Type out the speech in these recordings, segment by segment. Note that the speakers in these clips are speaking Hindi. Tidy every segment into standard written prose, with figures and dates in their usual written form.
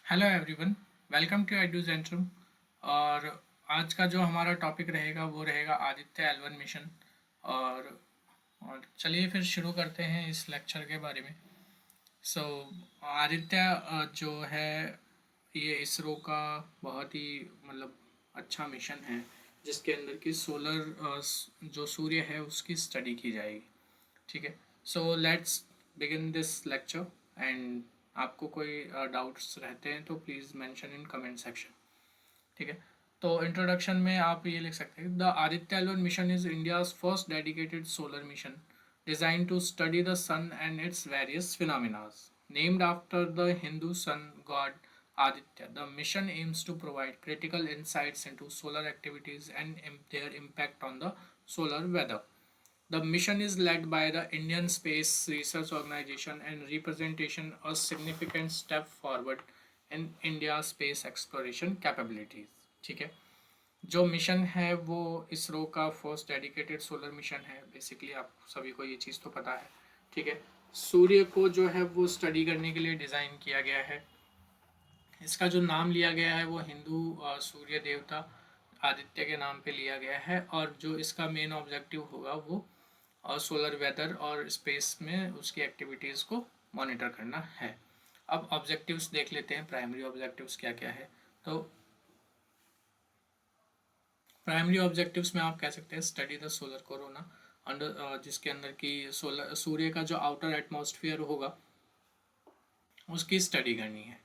Hello everyone, welcome to Edu Centrum. और आज का जो हमारा टॉपिक रहेगा वो रहेगा आदित्य एल वन मिशन। और चलिए फिर शुरू करते हैं इस लेक्चर के बारे में। सो आदित्य जो है ये इसरो का बहुत ही मतलब अच्छा मिशन है, जिसके अंदर की सोलर जो सूर्य है उसकी स्टडी की जाएगी। ठीक है। So let's begin this lecture. And आपको कोई डाउट्स रहते हैं तो please mention in comment section. ठीक है। तो इंट्रोडक्शन में आप ये लिख सकते हैं, the Aditya L one mission is India's first dedicated solar mission designed to study the sun and its various phenomena. Named after the Hindu sun god Aditya, the mission aims to provide critical insights into solar activities and their impact on the solar weather. The mission is led by the Indian Space Research Organization and representation a significant step forward in India space exploration capabilities. ठीक है। जो मिशन है वो इसरो का फर्स्ट डेडिकेटेड सोलर मिशन है। बेसिकली आप सभी को ये चीज़ तो पता है। ठीक है। सूर्य को जो है वो स्टडी करने के लिए डिज़ाइन किया गया है। इसका जो नाम लिया गया है वो हिंदू सूर्य देवता आदित्य के नाम पे लिया गया है। और जो इसका मेन ऑब्जेक्टिव होगा वो और सोलर वेदर और स्पेस में उसकी एक्टिविटीज़ को मॉनिटर करना है। अब ऑब्जेक्टिव्स देख लेते हैं, प्राइमरी ऑब्जेक्टिव्स क्या क्या है। तो प्राइमरी ऑब्जेक्टिव्स में आप कह सकते हैं study the solar corona under, जिसके अंदर की सोलर सूर्य का जो आउटर एटमॉस्फेयर होगा उसकी स्टडी करनी है।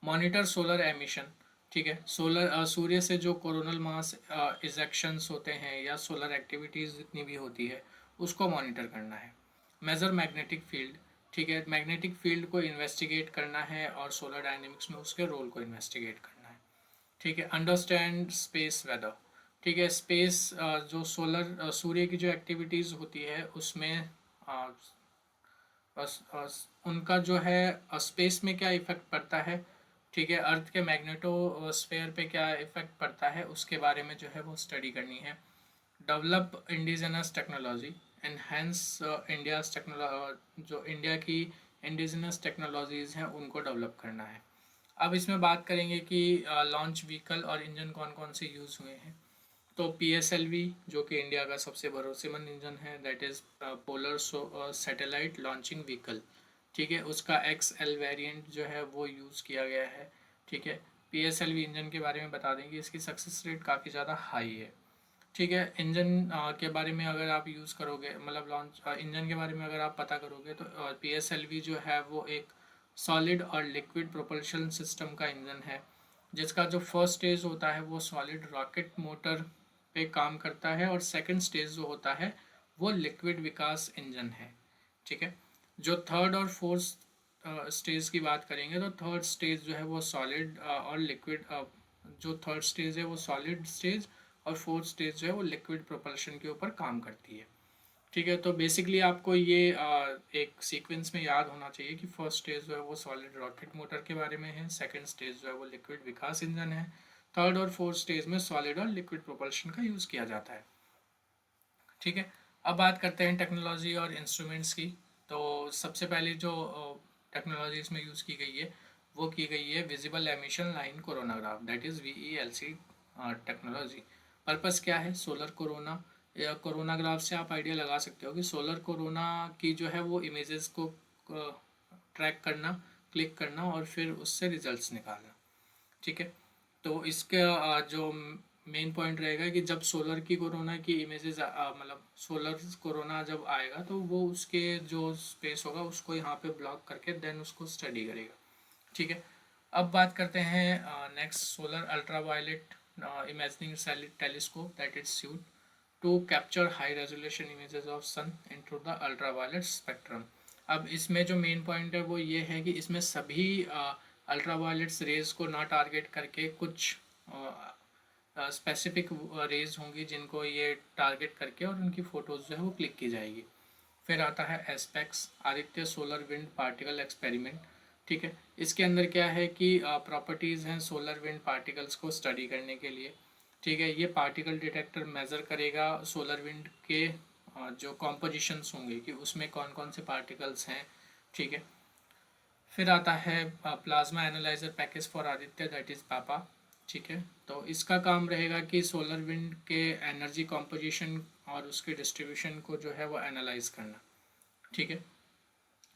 Monitor solar emission. ठीक है। सोलर सूर्य से जो कोरोनल मास इजेक्शंस होते हैं या सोलर एक्टिविटीज़ जितनी भी होती है उसको मॉनिटर करना है। Major magnetic field. ठीक है। मैग्नेटिक फील्ड को इन्वेस्टिगेट करना है और सोलर डायनेमिक्स में उसके रोल को इन्वेस्टिगेट करना है। ठीक है। Understand space weather. ठीक है। स्पेस जो सोलर सूर्य की जो एक्टिविटीज़ होती है उसमें अ, उनका जो है स्पेस में क्या इफ़ेक्ट पड़ता है। ठीक है। अर्थ के मैग्नेटोस्फेयर पे क्या इफ़ेक्ट पड़ता है उसके बारे में जो है वो स्टडी करनी है। Develop indigenous technology. Enhance India's technology, जो इंडिया की इंडिजिनस टेक्नोलॉजीज़ हैं उनको डेवलप करना है। अब इसमें बात करेंगे कि लॉन्च व्हीकल और इंजन कौन कौन से यूज़ हुए हैं। तो PSLV जो कि इंडिया का सबसे भरोसेमंद इंजन है, that is polar satellite launching vehicle. ठीक है। उसका XL वेरिएंट जो है वो यूज़ किया गया है। ठीक है। PSLV इंजन के बारे में बता दें कि इसकी सक्सेस रेट काफ़ी ज़्यादा हाई है। ठीक है। इंजन के बारे में अगर आप यूज़ करोगे, मतलब लॉन्च इंजन के बारे में अगर आप पता करोगे तो PSLV जो है वो एक सॉलिड और लिक्विड प्रोपल्शन सिस्टम का इंजन है, जिसका जो फर्स्ट स्टेज होता है वो सॉलिड रॉकेट मोटर पे काम करता है और सेकंड स्टेज जो होता है वो लिक्विड विकास इंजन है। ठीक है। जो थर्ड और फोर्थ स्टेज की बात करेंगे तो थर्ड स्टेज जो है वो सॉलिड और लिक्विड, जो थर्ड स्टेज है वो सॉलिड स्टेज और फोर्थ स्टेज जो है वो लिक्विड प्रोपल्शन के ऊपर काम करती है। ठीक है। तो बेसिकली आपको ये एक सीक्वेंस में याद होना चाहिए कि फर्स्ट स्टेज जो है वो सॉलिड रॉकेट मोटर के बारे में है, सेकंड स्टेज जो है वो लिक्विड विकास इंजन है, थर्ड और फोर्थ स्टेज में सॉलिड और लिक्विड प्रोपल्शन का यूज़ किया जाता है। ठीक है। अब बात करते हैं टेक्नोलॉजी और इंस्ट्रूमेंट्स की। तो सबसे पहले जो टेक्नोलॉजी इसमें यूज़ की गई है वो की गई है visible emission line coronagraph, that is VELC technology. Purpose क्या है? सोलर कोरोना या कोरोनाग्राफ से आप आइडिया लगा सकते हो कि सोलर कोरोना की जो है वो इमेजेस को ट्रैक करना, क्लिक करना और फिर उससे रिजल्ट्स निकालना। ठीक है। तो इसका जो मेन पॉइंट रहेगा कि जब सोलर की कोरोना की इमेजेस, मतलब सोलर कोरोना जब आएगा तो वो उसके जो स्पेस होगा उसको यहाँ पे ब्लॉक करके देन उसको स्टडी करेगा। ठीक है। अब बात करते हैं next, solar ultraviolet imaging telescope, that is suit to capture high resolution images of sun into the ultraviolet spectrum. अब इसमें जो मेन पॉइंट है वो ये है कि इसमें सभी अल्ट्रा वायलेट्स रेज को ना टारगेट करके कुछ स्पेसिफिक रेज होंगी जिनको ये टारगेट करके और उनकी फ़ोटोज़ जो है वो क्लिक की जाएगी। फिर आता है ASPEX Aditya solar wind particle experiment. ठीक है। इसके अंदर क्या है कि प्रॉपर्टीज़ हैं सोलर विंड पार्टिकल्स को स्टडी करने के लिए। ठीक है। ये पार्टिकल डिटेक्टर मेज़र करेगा सोलर विंड के जो कॉम्पोजिशंस होंगे कि उसमें कौन कौन से पार्टिकल्स हैं। ठीक है। फिर आता है plasma analyser package for Aditya, that is पापा। ठीक है, तो इसका काम रहेगा कि सोलर विंड के एनर्जी कॉम्पोजिशन और उसके डिस्ट्रीब्यूशन को जो है वो एनालाइज करना। ठीक है,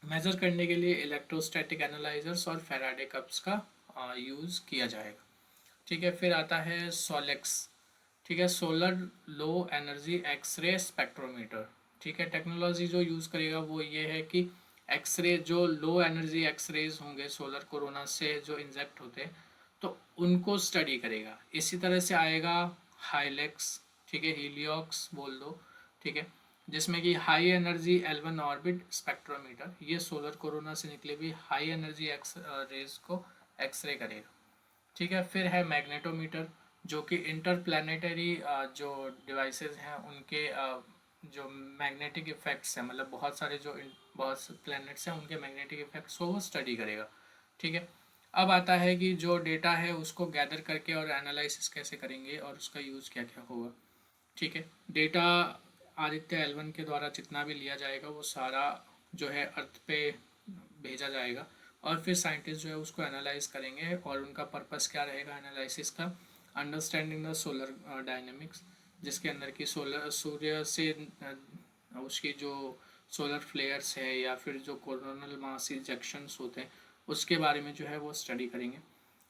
मेजर करने के लिए इलेक्ट्रोस्टैटिक एनालाइजर्स और फेराडे कप्स का यूज़ किया जाएगा। ठीक है, फिर आता है सोलेक्स। ठीक है, solar low energy x ray spectrometer. ठीक है, टेक्नोलॉजी जो यूज़ करेगा वो ये है कि एक्सरे, जो लो एनर्जी एक्सरेज होंगे सोलर कोरोना से जो इंजेक्ट होते हैं, तो उनको स्टडी करेगा। इसी तरह से आएगा हाइलेक्स। ठीक है, हीलियोक्स बोल दो। ठीक है, जिसमें कि high energy L1 orbit spectrometer, ये सोलर कोरोना से निकले भी हाई एनर्जी एक्स रेज को एक्सरे करेगा। ठीक है, फिर है मैग्नेटोमीटर, जो कि इंटरप्लानेटरी जो डिवाइसेस हैं उनके जो मैग्नेटिक इफेक्ट्स हैं, मतलब बहुत सारे जो बहुत से प्लैनेट्स हैं उनके मैग्नेटिक इफेक्ट्स को वो स्टडी करेगा। ठीक है, अब आता है कि जो डेटा है उसको गैदर करके और एनालिसिस कैसे करेंगे और उसका यूज़ क्या क्या होगा। ठीक है, डेटा आदित्य L1 के द्वारा जितना भी लिया जाएगा वो सारा जो है अर्थ पे भेजा जाएगा, और फिर साइंटिस्ट जो है उसको एनालाइज करेंगे, और उनका पर्पस क्या रहेगा एनालिसिस का, अंडरस्टैंडिंग द सोलर डायनेमिक्स, जिसके अंदर की सोलर सूर्य से उसकी जो सोलर फ्लेयर्स है या फिर जो कोरोनल मास इजेक्शंस होते हैं उसके बारे में जो है वो स्टडी करेंगे।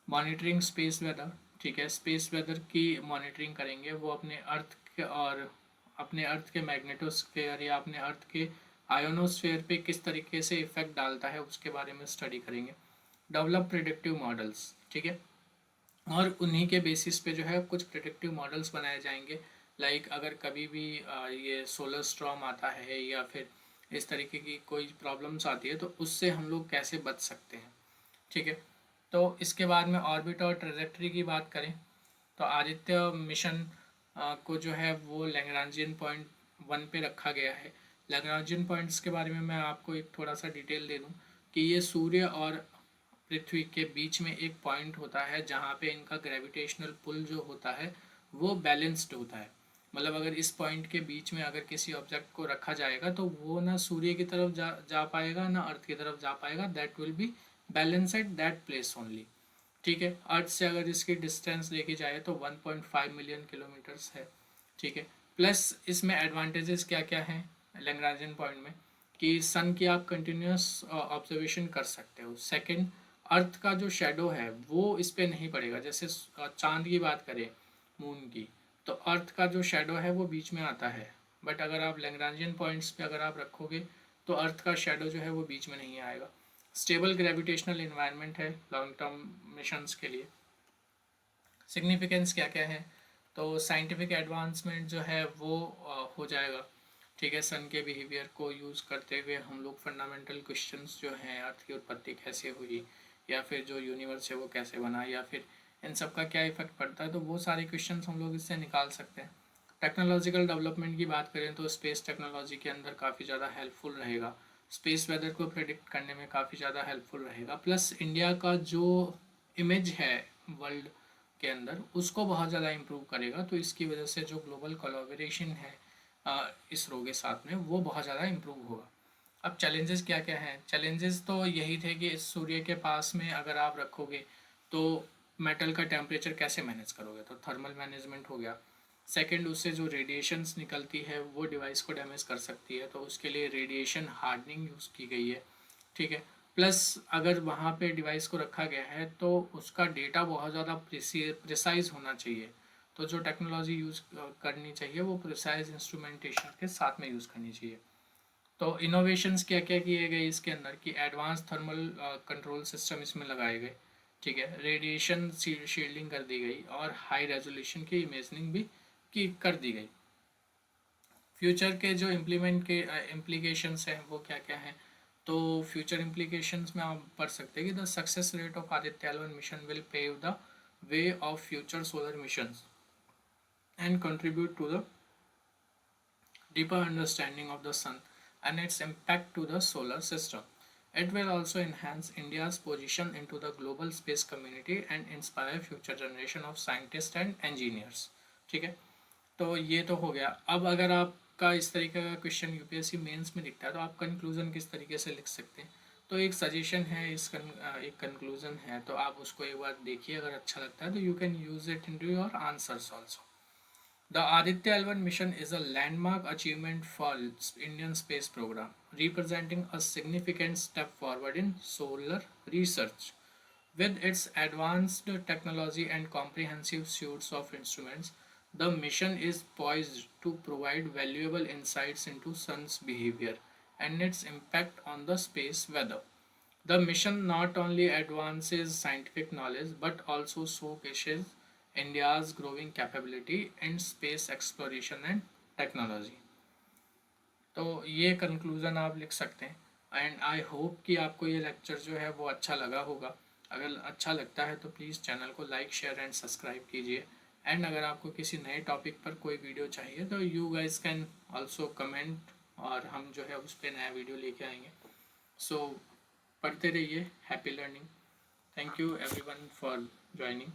Monitoring space weather. ठीक है, स्पेस वेदर की मॉनिटरिंग करेंगे, वो अपने अर्थ के और अपने अर्थ के मैग्नेटोस्फेयर या अपने अर्थ के आयोनोस्फेयर पे किस तरीके से इफेक्ट डालता है उसके बारे में स्टडी करेंगे। Develop predictive models. ठीक है, और उन्हीं के बेसिस पे जो है कुछ प्रिडिक्टिव मॉडल्स बनाए जाएंगे। लाइक अगर कभी भी ये सोलर स्टॉर्म आता है या फिर इस तरीके की कोई प्रॉब्लम्स आती है तो उससे हम लोग कैसे बच सकते हैं। ठीक है, तो इसके बाद में ऑर्बिट और ट्रेजेक्टरी की बात करें तो आदित्य मिशन को जो है वो लैग्रांजियन पॉइंट 1 पे रखा गया है। लैग्रांजियन पॉइंट्स के बारे में मैं आपको एक थोड़ा सा डिटेल दे दूं कि ये सूर्य और पृथ्वी के बीच में एक पॉइंट होता है जहाँ पे इनका ग्रेविटेशनल पुल जो होता है वो बैलेंस्ड होता है। मतलब अगर इस पॉइंट के बीच में अगर किसी ऑब्जेक्ट को रखा जाएगा तो वो ना सूर्य की तरफ जा पाएगा ना अर्थ की तरफ जा पाएगा, that will be balance at that place only. ठीक है, अर्थ से अगर इसकी डिस्टेंस देखी जाए तो 1.5 मिलियन किलोमीटर्स है। ठीक है, प्लस इसमें एडवांटेजेस क्या क्या हैं लैग्रांजियन पॉइंट में, कि सन की आप कंटिन्यूस ऑब्जर्वेशन कर सकते हो। सेकंड, अर्थ का जो शेडो है वो इस पर नहीं पड़ेगा। जैसे चांद की बात करें, मून की, तो अर्थ का जो शेडो है वो बीच में आता है, बट अगर आप लैग्रांजियन पॉइंट्स पे अगर आप रखोगे तो अर्थ का शेडो जो है वो बीच में नहीं आएगा। स्टेबल ग्रेविटेशनल इन्वायरमेंट है लॉन्ग टर्म मिशंस के लिए। सिग्निफिकेंस क्या क्या है, तो साइंटिफिक एडवांसमेंट जो है वो हो जाएगा। ठीक है, सन के बिहेवियर को यूज़ करते हुए हम लोग फंडामेंटल क्वेश्चंस जो हैं, अर्थ की उत्पत्ति कैसे हुई या फिर जो यूनिवर्स है वो कैसे बना या फिर इन सब का क्या इफेक्ट पड़ता है, तो वो सारे क्वेश्चंस हम लोग इससे निकाल सकते हैं। टेक्नोलॉजिकल डेवलपमेंट की बात करें तो स्पेस टेक्नोलॉजी के अंदर काफ़ी ज़्यादा हेल्पफुल रहेगा। स्पेस वेदर को प्रिडिक्ट करने में काफ़ी ज़्यादा हेल्पफुल रहेगा। प्लस इंडिया का जो इमेज है वर्ल्ड के अंदर उसको बहुत ज़्यादा इम्प्रूव करेगा, तो इसकी वजह से जो ग्लोबल कोलैबोरेशन है इसरो के साथ में वो बहुत ज़्यादा इम्प्रूव होगा। अब चैलेंजेस क्या क्या हैं, चैलेंजेस तो यही थे कि इस सूर्य के पास में अगर आप रखोगे तो मेटल का टेम्परेचर कैसे मैनेज करोगे, तो थर्मल मैनेजमेंट हो गया। सेकंड, उससे जो रेडिएशंस निकलती है वो डिवाइस को डैमेज कर सकती है, तो उसके लिए रेडिएशन हार्डनिंग यूज़ की गई है। ठीक है, प्लस अगर वहाँ पे डिवाइस को रखा गया है तो उसका डेटा बहुत ज़्यादा प्रिसाइज होना चाहिए। तो जो टेक्नोलॉजी यूज़ करनी चाहिए वो प्रिसाइज इंस्ट्रूमेंटेशन के साथ में यूज़ करनी चाहिए। तो इनोवेशंस क्या क्या किए गए इसके अंदर, कि एडवांस थर्मल कंट्रोल सिस्टम इसमें लगाए गए। ठीक है, रेडिएशन शील्डिंग कर दी गई और हाई रेजोल्यूशन की इमेजिंग भी की कर दी गई। फ्यूचर के जो इम्प्लीमेंट के इम्प्लीकेशंस हैं वो क्या क्या हैं, तो फ्यूचर इम्प्लीकेशंस में आप पढ़ सकते हैं कि the success rate of Aditya L1 mission will pave the way of future solar missions and contribute to the deeper understanding of the sun and its impact to the solar system. It will also enhance India's position into the global space community and inspire future generation of scientists and engineers. ठीक है, तो ये तो हो गया। अब अगर आपका इस तरीके का क्वेश्चन यूपीएससी मेंस में दिखता है तो आप कंक्लूजन किस तरीके से लिख सकते हैं, तो एक सजेशन है, एक कंक्लूजन है, तो आप उसको एक बार देखिए, अगर अच्छा लगता है तो you can use it in to your answers also. The Aditya L1 mission is a landmark achievement for Indian space program, representing a significant step forward in solar research. With its advanced technology and comprehensive suites of instruments, the mission is poised to provide valuable insights into Sun's behavior and its impact on the space weather. The mission not only advances scientific knowledge but also showcases India's growing capability in space exploration and technology. तो ये कंक्लूज़न आप लिख सकते हैं। एंड आई होप कि आपको ये लेक्चर जो है वो अच्छा लगा होगा। अगर अच्छा लगता है तो प्लीज़ चैनल को लाइक शेयर एंड सब्सक्राइब कीजिए। एंड अगर आपको किसी नए टॉपिक पर कोई वीडियो चाहिए तो you guys can also comment, और हम जो है उस पर नया वीडियो लेके आएंगे। सो पढ़ते रहिए। Happy learning. Thank you everyone for joining.